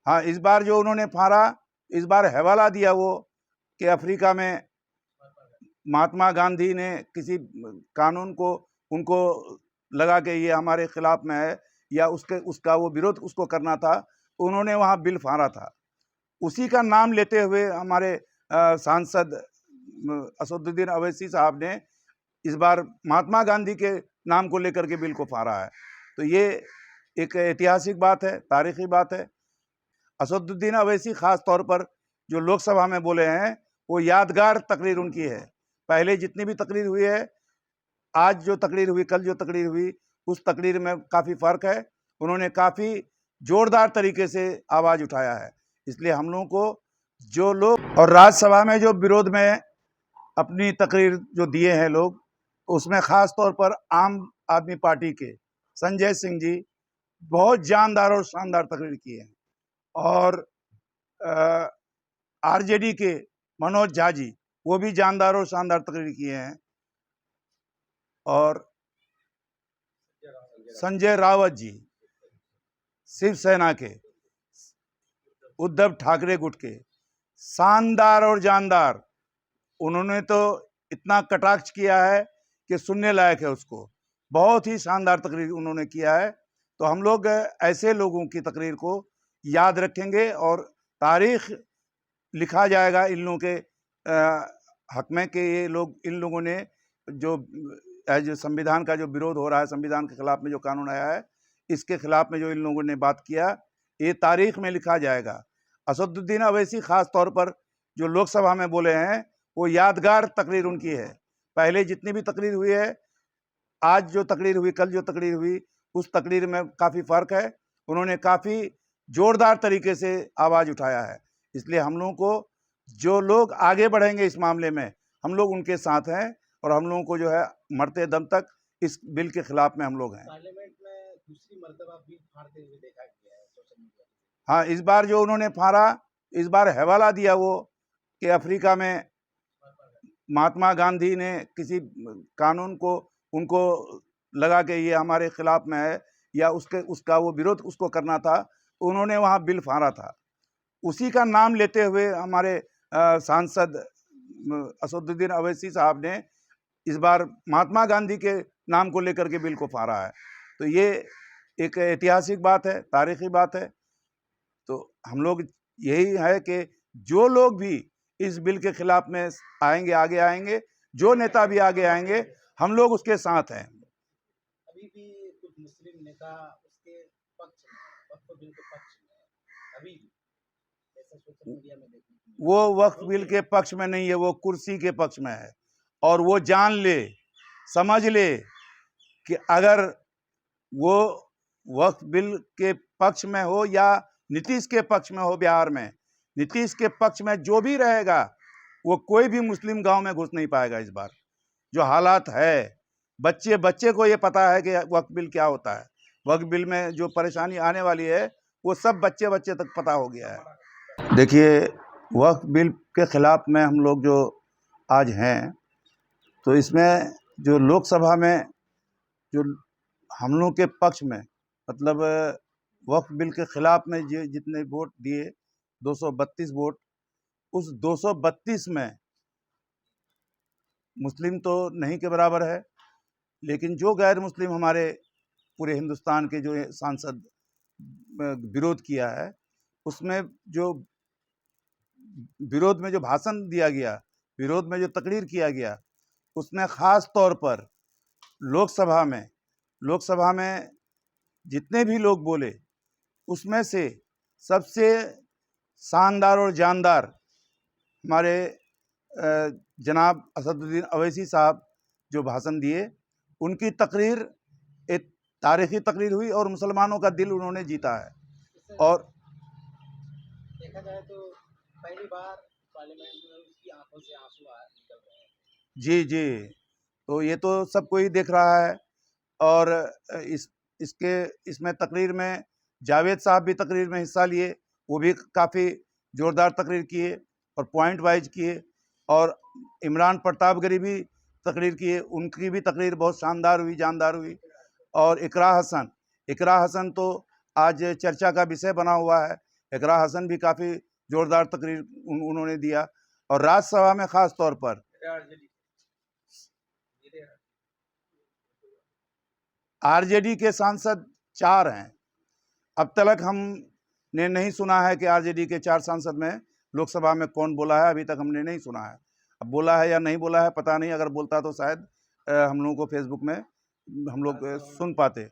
हाँ, इस बार जो उन्होंने फाड़ा, इस बार हवाला दिया वो कि अफ्रीका में महात्मा गांधी ने किसी कानून को उनको लगा कि ये हमारे खिलाफ में है या उसका वो विरोध उसको करना था, तो उन्होंने वहाँ बिल फाड़ा था। उसी का नाम लेते हुए हमारे सांसद असदुद्दीन अवैसी साहब ने इस बार महात्मा गांधी के नाम को लेकर के बिल को फाड़ा है। तो ये एक ऐतिहासिक बात है, तारीखी बात है। असदुद्दीन अवैसी खास तौर पर जो लोकसभा में बोले हैं, वो यादगार तकरीर उनकी है। पहले जितनी भी तकरीर हुई है, आज जो तकरीर हुई, कल जो तकरीर हुई, उस तकरीर में काफ़ी फ़र्क है। उन्होंने काफ़ी जोरदार तरीके से आवाज़ उठाया है। इसलिए हम लोगों को जो लोग और राज्यसभा में जो विरोध में अपनी तकरीर जो दिए हैं लोग, उसमें ख़ास तौर पर आम आदमी पार्टी के संजय सिंह जी बहुत जानदार और शानदार तकरीर की है, और आरजेडी के मनोज झा जी वो भी जानदार और शानदार तकरीर किए हैं, और संजय रावत जी शिवसेना के, उद्धव ठाकरे गुट के, शानदार और जानदार। उन्होंने तो इतना कटाक्ष किया है कि सुनने लायक है उसको। बहुत ही शानदार तकरीर उन्होंने किया है। तो हम लोग ऐसे लोगों की तकरीर को याद रखेंगे और तारीख लिखा जाएगा इन लोगों के हक में कि ये लोग, इन लोगों ने जो संविधान का जो विरोध हो रहा है, संविधान के खिलाफ में जो कानून आया है, इसके खिलाफ में जो इन लोगों ने बात किया, ये तारीख में लिखा जाएगा। असदुद्दीन अवैसी खास तौर पर जो लोकसभा में बोले हैं, वो यादगार तकरीर उनकी है। पहले जितनी भी तकरीर हुई है, आज जो तकरीर हुई, कल जो तकरीर हुई, उस तकरीर में काफ़ी फ़र्क है। उन्होंने काफ़ी जोरदार तरीके से आवाज़ उठाया है। इसलिए हम लोगों को जो लोग आगे बढ़ेंगे इस मामले में, हम लोग उनके साथ हैं, और हम लोगों को जो है मरते दम तक इस बिल के खिलाफ में हम लोग हैं। पार्लियामेंट में दूसरी मर्तबा बिल फाड़ते हुए देखा गया है सोशल मीडिया। हाँ, इस बार जो उन्होंने फाड़ा, इस बार हवाला दिया वो कि अफ्रीका में महात्मा गांधी ने किसी कानून को उनको लगा कि ये हमारे खिलाफ में है या उसका वो विरोध उसको करना था, तो उन्होंने वहाँ बिल फाड़ा था। उसी का नाम लेते हुए हमारे सांसद असदुद्दीन अवैसी साहब ने इस बार महात्मा गांधी के नाम को लेकर के बिल को फाड़ा है। तो ये एक ऐतिहासिक बात है, तारीखी बात है। तो हम लोग यही है कि जो लोग भी इस बिल के खिलाफ में आएंगे, आगे आएंगे, जो नेता भी आगे आएंगे, हम लोग उसके साथ हैं। अभी भी कुछ मुस्लिम नेता उसके पक्ष में, वक्फ बिल के पक्ष में अभी भी, ऐसा सोशल मीडिया में देखने को मिला। वो वक्फ बिल के पक्ष में नहीं है, वो कुर्सी के पक्ष में है। और वो जान ले, समझ ले कि अगर वो वक्फ बिल के पक्ष में हो या नीतीश के पक्ष में हो, बिहार में नीतीश के पक्ष में जो भी रहेगा, वो कोई भी मुस्लिम गांव में घुस नहीं पाएगा। इस बार जो हालात है, बच्चे बच्चे को ये पता है कि वक्फ बिल क्या होता है। वक्फ बिल में जो परेशानी आने वाली है, वो सब बच्चे बच्चे तक पता हो गया है। देखिए, वक्फ बिल के खिलाफ में हम लोग जो आज हैं, तो इसमें जो लोकसभा में जो हम लोग के पक्ष में, मतलब वक्फ बिल के खिलाफ में जितने वोट दिए, 232 वोट, उस 232 में मुस्लिम तो नहीं के बराबर है, लेकिन जो गैर मुस्लिम हमारे पूरे हिंदुस्तान के जो सांसद विरोध किया है, उसमें जो विरोध में जो भाषण दिया गया, विरोध में जो तकरीर किया गया, उसमें ख़ास तौर पर लोकसभा में जितने भी लोग बोले, उसमें से सबसे शानदार और जानदार हमारे जनाब असदुद्दीन अवैसी साहब जो भाषण दिए, उनकी तकरीर एक तारीखी तकरीर हुई और मुसलमानों का दिल उन्होंने जीता है। और देखा जाए तो पहली बार पार्लियामेंट में उसकी आंखों से आंसू निकल रहे हैं। जी, तो ये तो सब कोई देख रहा है। और इसमें तकरीर में जावेद साहब भी तकरीर में हिस्सा लिए, वो भी काफ़ी ज़ोरदार तकरीर किए और पॉइंट वाइज किए। और इमरान प्रतापगढ़ी भी तकरीर किए, उनकी भी तकरीर बहुत शानदार हुई, जानदार हुई। और इकरा हसन तो आज चर्चा का विषय बना हुआ है। इकरा हसन भी काफ़ी ज़ोरदार तकरीर उन्होंने दिया। और राज्यसभा में ख़ास तौर पर आरजेडी के सांसद 4 हैं। अब तक हमने नहीं सुना है कि आरजेडी के 4 सांसद में लोकसभा में कौन बोला है, अभी तक हमने नहीं सुना है। अब बोला है या नहीं बोला है पता नहीं, अगर बोलता तो शायद हम लोगों को फेसबुक में हम लोग सुन पाते।